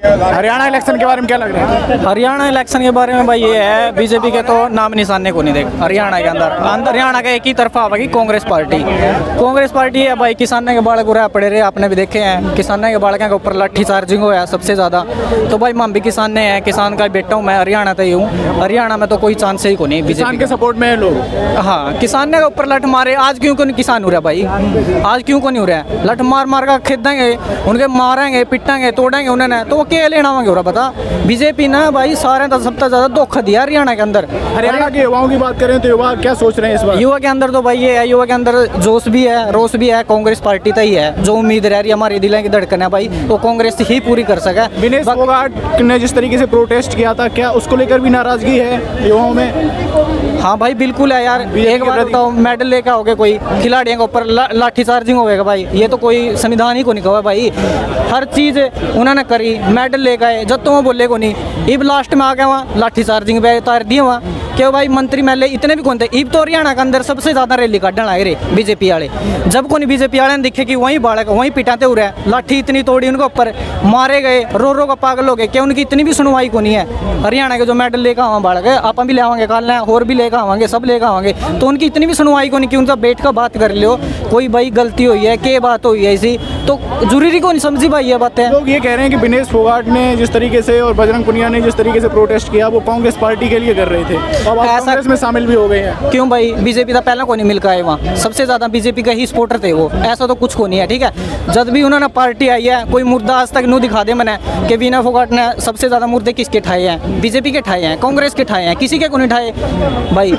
Haryana election के बारे में क्या लग रहा है? हरियाणा इलेक्शन के बारे में भाई ये है, बीजेपी के तो नाम निशाने को नहीं देख हरियाणा के अंदर हरियाणा का एक ही तरफा होगी कांग्रेस पार्टी है भाई। किसानों के बालक उड़ा पड़े रहे, आपने भी देखे हैं किसानों के बालकों के ऊपर लाठी चार्जिंग हुआ सबसे ज़्यादा। तो भाई मैं भी किसान है, किसान का बेटा हूँ मैं, हरियाणा से ही हूँ। हरियाणा में तो कोई चांस ही को नहीं किसान के सपोर्ट में है लोग। हाँ, किसान के ऊपर लठ मारे, आज क्यों को नहीं किसान हो रहा भाई, आज क्यों को नहीं हो रहा है? लठ मार मार कर खेदेंगे, उनके मारेंगे, पिटेंगे, तोड़ेंगे उन्होंने, तो वो क्या लेना होंगे हो रहा बता। बीजेपी ने भाई सारे तो सबसे ज़्यादा धोखा दिया हरियाणा के अंदर। हरियाणा के युवाओं की बात करें तो युवा क्या सोच रहे हैं इस बार? युवा के अंदर तो भाई ये है, युवा के अंदर जोश भी है, रोष भी है, कांग्रेस पार्टी तो ही है। जो उम्मीद रह रही है हमारी दिलों की धड़कन है भाई, वो कांग्रेस ही पूरी कर सके। विनेश फोगाट ने जिस तरीके से प्रोटेस्ट किया था, क्या उसको लेकर भी नाराजगी है युवाओं में? हाँ भाई बिल्कुल है यार। एक बार बताओ, मेडल लेकर आओगे कोई खिलाड़ियों के ऊपर लाठी चार्जिंग होगा भाई, ये तो कोई संविधान ही को नहीं कहा भाई। हर चीज़ उन्होंने करी, मेडल लेकर आए, जब तो वो बोले को नहीं। इब लास्ट में आ गया वहाँ लाठी चार्जिंग पे उतार दिए वहाँ। क्यों भाई मंत्री महल इतने भी कौन थे? इब तो हरियाणा के अंदर सबसे ज़्यादा रैली काटने आए रे बीजेपी वाले। जब को नहीं बीजेपी वाले ने दिखे कि वहीं बालक वहीं पिटाते हो रहे हैं, लाठी इतनी तोड़ी उनके ऊपर, मारे गए, रो का पागल हो गए। क्या उनकी इतनी भी सुनवाई को नहीं है? हरियाणा के जो मेडल लेकर आवा बालक है, आप भी ले आवांगे, कल और भी लेकर आवांगे, सब लेकर आवांगे, तो उनकी इतनी भी सुनवाई को नहीं कि उनका बैठ कर बात कर लो कोई भाई गलती हुई है, क्या बात हुई है ऐसी, तो जरूरी को नहीं समझी भाई ये बातें। लोग ये कह रहे हैं कि विनेश फोगाट ने जिस तरीके से और बजरंग पुनिया ने जिस तरीके से प्रोटेस्ट किया वो कांग्रेस पार्टी के लिए कर रहे थे, अब कांग्रेस में शामिल भी हो गए हैं। क्यों भाई? बीजेपी का पहला को नहीं मिल है वहाँ, सबसे ज़्यादा बीजेपी का ही सपोर्टर थे वो, ऐसा तो कुछ को नहीं है। ठीक है, जब भी उन्होंने पार्टी आई है, कोई मुद्दा आज तक नहीं दिखा दे मैंने कि विनेश फोगाट ने सबसे ज़्यादा मुद्दे किसके ठाए हैं? बीजेपी के ठाए हैं, कांग्रेस के ठाए हैं, किसी के को नहीं ठाए भाई।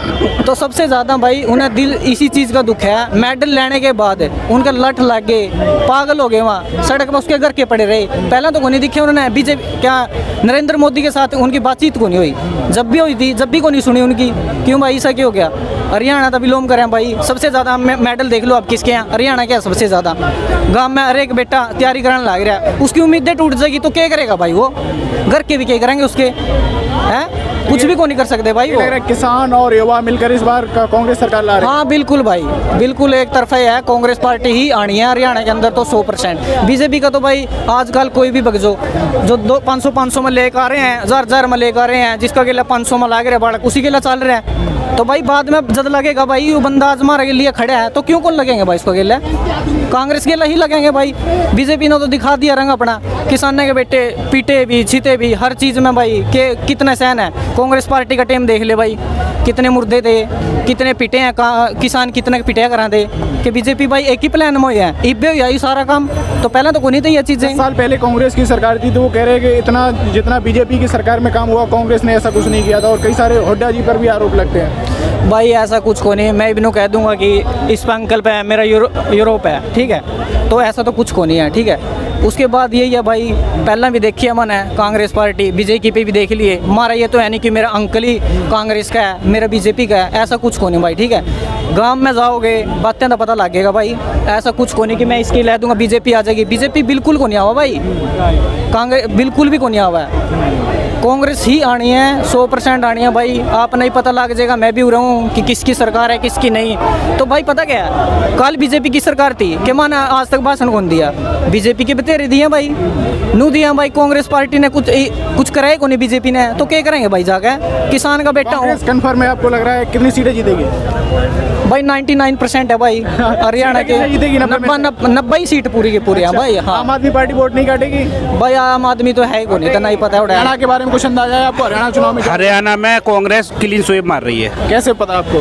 तो सबसे ज़्यादा भाई उन्हें दिल इसी चीज़ का दुख है, मेडल लेने के बाद उनका लठ लग गए, पागल हो गए वहाँ, सड़क पर उसके घर के पड़े रहे। पहला तो को नहीं दिखे उन्होंने, बीजेपी क्या नरेंद्र मोदी के साथ उनकी बातचीत को नहीं हुई, जब भी हुई थी जब भी को नहीं सुनी उनकी। क्यों भाई ऐसा क्यों हो गया? हरियाणा तो विलोम करें भाई, सबसे ज़्यादा मेडल देख लो आप किसके हैं, हरियाणा के सबसे ज़्यादा। गांव में हर एक बेटा तैयारी करने लग रहा है, उसकी उम्मीदें टूट जाएगी तो क्या करेगा भाई? वो घर के भी क्या करेंगे उसके, हैं? कुछ भी को नहीं कर सकते भाई वो। किसान और युवा मिलकर इस बार कांग्रेस सरकार ला रहे हैं। हाँ बिल्कुल भाई, बिल्कुल एक तरफा है, कांग्रेस पार्टी ही आनी है हरियाणा के अंदर तो 100%। बीजेपी का तो भाई आजकल कोई भी बगजो जो 500 में लेकर आ रहे हैं, 1000 में लेकर आ रहे हैं, जिसका केला 500 में लाग रहे बालक उसी के लिए चल रहे हैं। तो भाई बाद में जब लगेगा भाई वो बंदा आज हमारे लिए खड़ा है, तो क्यों कौन लगेंगे भाई इसको केला? कांग्रेस के लिए ही लगेंगे भाई। बीजेपी ने तो दिखा दिया रंग अपना, किसानों के बेटे पीटे भी, छीते भी, हर चीज़ में भाई के कितना सहन है। कांग्रेस पार्टी का टीम देख ले भाई, कितने मुर्दे थे, कितने पिटे हैं किसान, कितने पिटे करा दे कि बीजेपी भाई एक ही प्लान में है, इब्बे हो यही सारा काम। तो पहले तो को नहीं थी ये चीज़ें। 10 साल पहले कांग्रेस की सरकार थी तो वो कह रहे हैं कि इतना जितना बीजेपी की सरकार में काम हुआ कांग्रेस ने ऐसा कुछ नहीं किया था, और कई सारे हुड्डा जी पर भी आरोप लगते हैं। भाई ऐसा कुछ को नहीं, मैं भी कह दूंगा कि इस अंकल पे मेरा यूरोप है, ठीक है, तो ऐसा तो कुछ को नहीं है। ठीक है, उसके बाद यही है भाई, पहला भी देखिए मैंने कांग्रेस पार्टी, बीजेपी पे भी देख लिए, हमारा ये तो है नहीं कि मेरा अंकल ही कांग्रेस का है, मेरा बीजेपी का है, ऐसा कुछ को नहीं भाई। ठीक है, गांव में जाओगे बातें तो पता लगेगा भाई, ऐसा कुछ को नहीं कि मैं इसके ले दूंगा बीजेपी आ जाएगी। बीजेपी बिल्कुल को नहीं आवा भाई, कांग्रेस बिल्कुल भी को नहीं आवा है, कांग्रेस ही आनी है, 100% आनी है भाई। आप नहीं पता लग जाएगा, मैं भी हो रहा हूँ कि किसकी सरकार है किसकी नहीं। तो भाई पता क्या है, कल बीजेपी की सरकार थी कि माना आज तक भाषण कौन दिया? बीजेपी के बतेरे दिए भाई, नू दिया भाई। कांग्रेस पार्टी ने कुछ कराए को नहीं बीजेपी ने, तो क्या करेंगे भाई जाके? किसान का बेटा हूँ। कंफर्म है आपको लग रहा है कितनी सीटें जीतेगी? भाई 99% है भाई हरियाणा के, 90 सीट पूरी की पूरी है भाई। हाँ, आम आदमी पार्टी वोट नहीं काटेगी भाई, आम आदमी तो है को नहीं, तो नहीं पता है। हरियाणा के बारे में कुछ अंदाजा है आपको? हरियाणा चुनाव में हरियाणा में कांग्रेस क्लीन स्वीप मार रही है। कैसे पता आपको?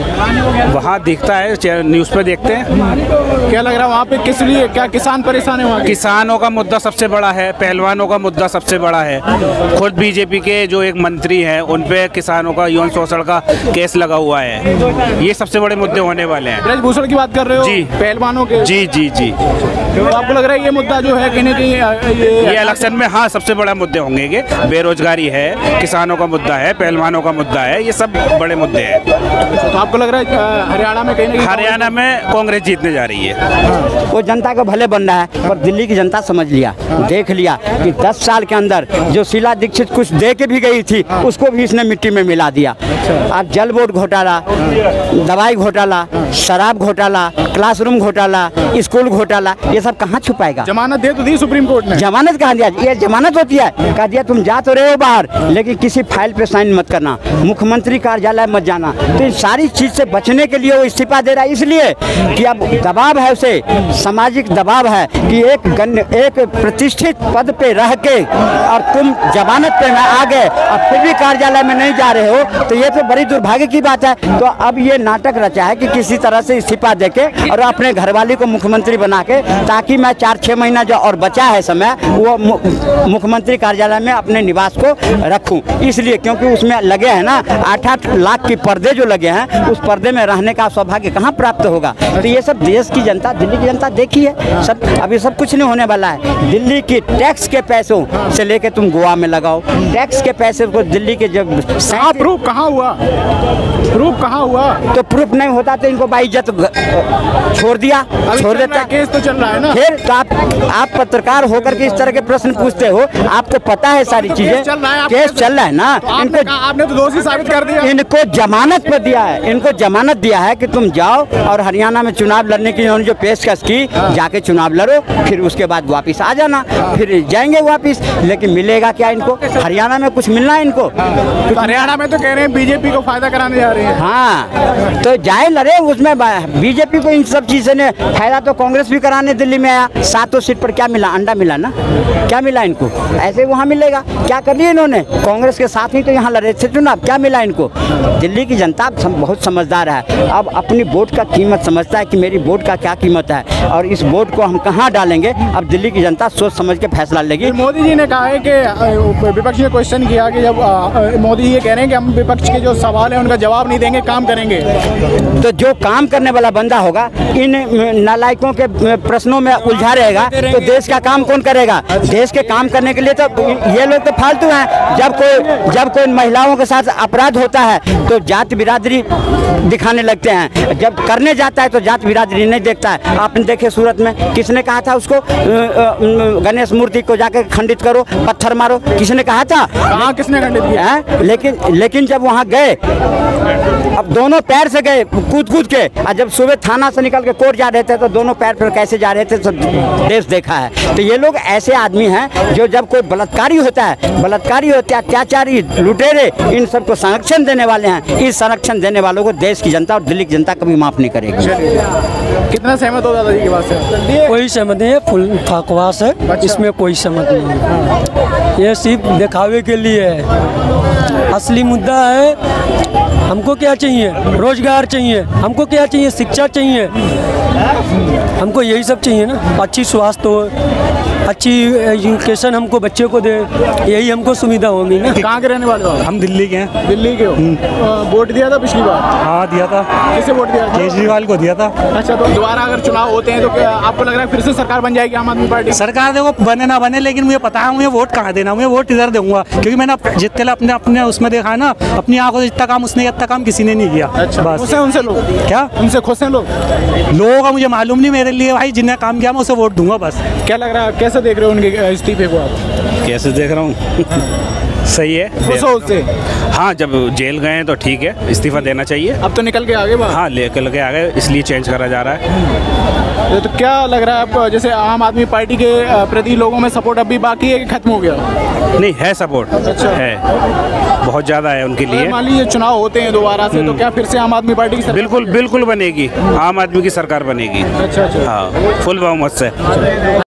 वहाँ दिखता है, न्यूज़ पे देखते हैं। क्या लग रहा है वहाँ पे किस लिए, क्या किसान परेशान है वहाँ के? किसानों का मुद्दा सबसे बड़ा है, पहलवानों का मुद्दा सबसे बड़ा है। खुद बीजेपी के जो एक मंत्री हैं उन पे किसानों का यौन शोषण का केस लगा हुआ है, ये सबसे बड़े मुद्दे होने वाले हैं। ब्रजभूषण की बात कर रहे हो? जी, पहलवानों के। जी जी जी। तो आपको लग रहा है ये मुद्दा जो है कहीं ना कहीं ये इलेक्शन में हाँ सबसे बड़ा मुद्दे होंगे कि बेरोजगारी है, किसानों का मुद्दा है, पहलवानों का मुद्दा है, ये सब बड़े मुद्दे हैं। तो आपको लग रहा है हरियाणा में कहीं ना कहीं हरियाणा में कांग्रेस जीतने जा रही है। वो जनता को भले बन रहा है, पर दिल्ली की जनता समझ लिया, देख लिया कि 10 साल के अंदर जो शीला दीक्षित कुछ दे के भी गई थी उसको भी इसने मिट्टी में मिला दिया। आज जल बोर्ड घोटाला, दवाई घोटाला, शराब घोटाला, क्लासरूम घोटाला, स्कूल घोटाला, ये सब कहाँ छुपाएगा? जमानत दे तो दी सुप्रीम कोर्ट ने। जमानत कहाँ दिया? ये जमानत होती है? कह दिया तुम जा तो रहे हो बाहर, लेकिन किसी फाइल पे साइन मत करना, मुख्यमंत्री कार्यालय मत जाना। तो इन सारी चीज से बचने के लिए वो इस्तीफा दे रहा है, इसलिए कि अब दबाव है उसे, सामाजिक दबाव है कि एक प्रतिष्ठित पद पे रह के और तुम जमानत पे आ गए और फिर भी कार्यालय में नहीं जा रहे हो, तो ये तो बड़ी दुर्भाग्य की बात है। तो अब ये नाटक रचा है कि किसी तरह से इस्तीफा देके और अपने घरवाली को मुख्यमंत्री बना के, ताकि मैं 4-6 महीना जो और बचा है समय, वो मुख्यमंत्री कार्यालय में अपने निवास को रखूं। इसलिए क्योंकि उसमें लगे हैं ना 8-8 लाख के पर्दे जो लगे हैं, उस पर्दे में रहने का सौभाग्य कहाँ प्राप्त होगा? तो ये सब देश की जनता, दिल्ली की जनता देखी है सब। अभी सब कुछ नहीं होने वाला है। दिल्ली की टैक्स के पैसों से लेके तुम गोवा में लगाओ, टैक्स के पैसे को दिल्ली के जब प्रूफ कहाँ हुआ? प्रूफ कहाँ हुआ? तो प्रूफ नहीं होता तो इनको बाइज्जत छोड़ दिया, छोड़ देता। केस तो चल रहा है ना। फिर तो आप पत्रकार होकर के इस तरह के प्रश्न पूछते हो, आपको पता है सारी चीजें, केस चल रहा है ना। इनको आपने तो दोषी साबित कर दिया। इनको जमानत पर दिया है, इनको जमानत दिया है कि तुम जाओ और हरियाणा में चुनाव लड़ने की उन्होंने जो पेशकश की, जाके चुनाव लड़ो, फिर उसके बाद वापिस आ जाना, फिर जाएंगे वापिस। लेकिन मिलेगा क्या इनको? हरियाणा में कुछ मिलना है इनको? हरियाणा में तो कह रहे हैं बीजेपी को फायदा कराने जा रहे हैं। हाँ, तो जाए लड़े उसमें। बीजेपी को इन सब चीज़ों ने फायदा तो कांग्रेस भी कराने दिल्ली में आया। 7 सीट पर क्या मिला? अंडा मिला ना। क्या मिला इनको? ऐसे वहाँ मिलेगा। क्या कर लिया इन्होंने? कांग्रेस के साथ ही तो यहाँ लड़े थे चुनाव। क्या मिला इनको? दिल्ली की जनता बहुत समझदार है, अब अपनी वोट का कीमत समझता है कि मेरी वोट का क्या कीमत है और इस वोट को हम कहाँ डालेंगे। अब दिल्ली की जनता सोच समझ के फैसला लेगी। मोदी जी ने कहा है कि विपक्ष ने क्वेश्चन किया कि जब मोदी जी ये कह रहे हैं कि हम विपक्ष के जो सवाल हैं उनका जवाब नहीं देंगे, काम करेंगे। तो जो काम करने वाला बंदा होगा इन नालायकों के प्रश्नों में उलझा रहेगा, तो देश का काम कौन करेगा? देश के काम करने के लिए तो ये लोग तो फालतू हैं। जब कोई महिलाओं के साथ अपराध होता है तो जात बिरादरी दिखाने लगते हैं, जब करने जाता है तो जात बिरादरी नहीं देखता है। आपने देखे सूरत में किसने कहा था उसको गणेश मूर्ति को जाकर खंडित करो, पत्थर मारो? किसने कहा था? कहाँ किसने खंडित किया है? लेकिन जब वहाँ गए, अब दोनों पैर से गए कूद के, और जब सुबह थाना से निकल के कोर्ट जा रहे थे तो दोनों पैर पर कैसे जा रहे थे सब देश देखा है। तो ये लोग ऐसे आदमी हैं जो जब कोई बलात्कारी होता है, बलात्कारी होते हैं, अत्याचारी, लुटेरे, इन सबको संरक्षण देने वाले हैं। इस संरक्षण देने वालों को देश की जनता और दिल्ली की जनता कभी माफ नहीं करेगी। कितना सहमत हो दादाजी की बात से? कोई सहमत नहीं है, फुल बकवास है। अच्छा। इसमें कोई सहमत नहीं है, ये सिर्फ दिखावे के लिए है। असली मुद्दा है हमको क्या चाहिए? रोजगार चाहिए। हमको क्या चाहिए? शिक्षा चाहिए। हमको यही सब चाहिए ना। अच्छी स्वास्थ्य हो, अच्छी एजुकेशन हमको बच्चे को दे, यही हमको सुविधा होगी ना। कहाँ के रहने वाले हो? हम दिल्ली के हैं। दिल्ली के हो? वोट दिया था पिछली बार? हाँ दिया था। किसे वोट दिया था? केजरीवाल को दिया था। अच्छा, तो दोबारा अगर चुनाव होते हैं तो क्या आपको लग रहा है फिर से सरकार बन जाएगी आम आदमी पार्टी? सरकार देखो बने ना बने, लेकिन मुझे पता है मुझे वोट कहाँ देना, मुझे वोट इधर दूंगा, क्योंकि मैंने जितने अपने उसमें देखा ना, अपनी आंखों से जितना काम उसने इतना काम किसी ने नहीं किया। अच्छा, बस खुश हैं उनसे लोग? क्या उनसे खुश हैं लोगों का मुझे मालूम नहीं, मेरे लिए भाई जिन्हें काम किया मैं उसे वोट दूंगा बस। क्या लग रहा है, कैसे देख रहे हो उनके इस्तीफे को आप? कैसे देख रहा हूँ? सही है। खुश हो उससे? हाँ, जब जेल गए हैं तो ठीक है, इस्तीफा देना चाहिए। अब तो निकल के आगे बात। हाँ, निकल के आ गए, इसलिए चेंज करा जा रहा है। तो क्या लग रहा है आपको, जैसे आम आदमी पार्टी के प्रति लोगों में सपोर्ट अभी बाकी है कि खत्म हो गया? नहीं है सपोर्ट। अच्छा। है, बहुत ज़्यादा है उनके लिए। मान लीजिए चुनाव होते हैं दोबारा से, तो क्या फिर से आम आदमी पार्टी की सरकार? बिल्कुल बनेगी, आम आदमी की सरकार बनेगी। अच्छा। हाँ, फुल बहुमत से।